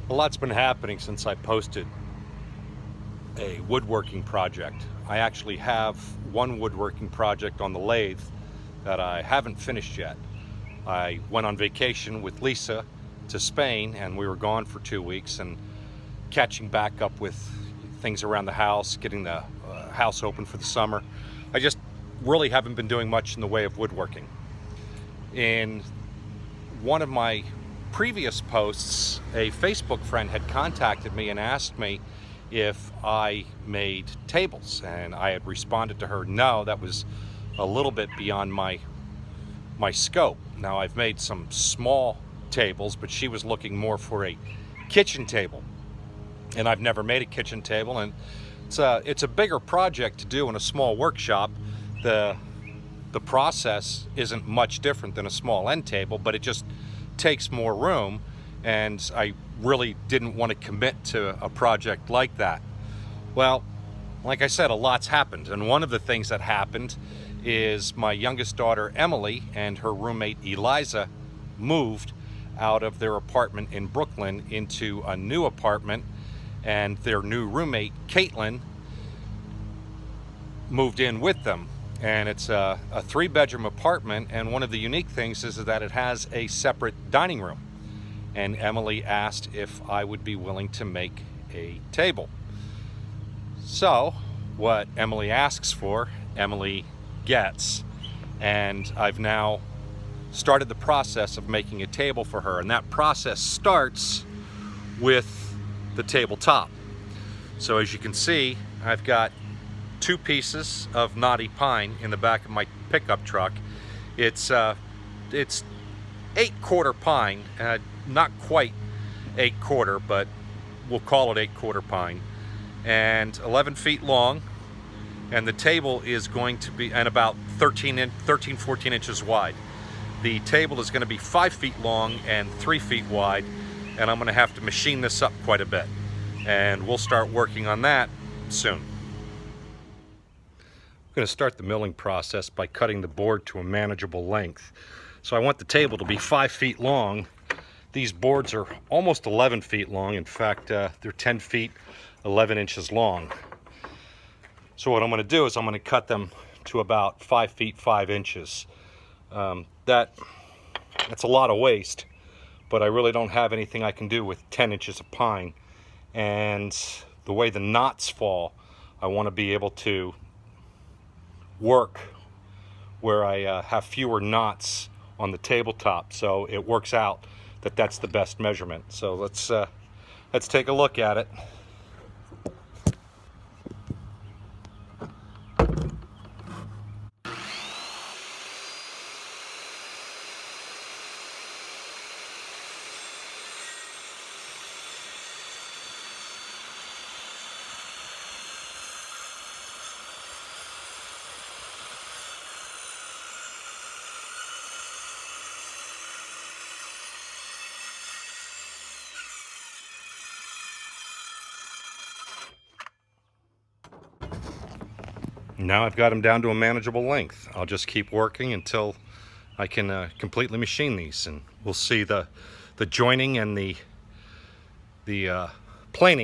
A lot's been happening since I posted a woodworking project. I actually have one woodworking project on the lathe that I haven't finished yet. I went on vacation with Lisa to Spain and we were gone for 2 weeks, and catching back up with things around the house, getting the house open for the summer. I just really haven't been doing much in the way of woodworking. In one of my previous posts, a Facebook friend had contacted me and asked me if I made tables, and I had responded to her, no, that was a little bit beyond my scope. Now, I've made some small tables, but she was looking more for a kitchen table, and I've never made a kitchen table, and it's a bigger project to do in a small workshop. The process isn't much different than a small end table, but it just takes more room, and I really didn't want to commit to a project like that. Well, like I said, a lot's happened, and one of the things that happened is my youngest daughter Emily and her roommate Eliza moved out of their apartment in Brooklyn into a new apartment, and their new roommate Caitlin moved in with them. And it's a 3-bedroom apartment, and one of the unique things is that it has a separate dining room. And Emily asked if I would be willing to make a table. So what Emily asks for, Emily gets, and I've now started the process of making a table for her, and that process starts with the tabletop. So as you can see, I've got 2 pieces of knotty pine in the back of my pickup truck. It's 8-quarter pine, not quite 8-quarter, but we'll call it 8-quarter pine, and 11 feet long, and the table is going to be and about 14 inches wide. The table is going to be 5 feet long and 3 feet wide, and I'm going to have to machine this up quite a bit, and we'll start working on that soon. I'm going to start the milling process by cutting the board to a manageable length. So I want the table to be 5 feet long. These boards are almost 11 feet long. In fact, they're 10 feet, 11 inches long. So what I'm going to do is I'm going to cut them to about 5 feet, 5 inches. That's a lot of waste, but I really don't have anything I can do with 10 inches of pine. And the way the knots fall, I want to be able to work where I have fewer knots on the tabletop, so it works out that that's the best measurement. So let's take a look at it. Now I've got them down to a manageable length. I'll just keep working until I can completely machine these, and we'll see the joining and the planing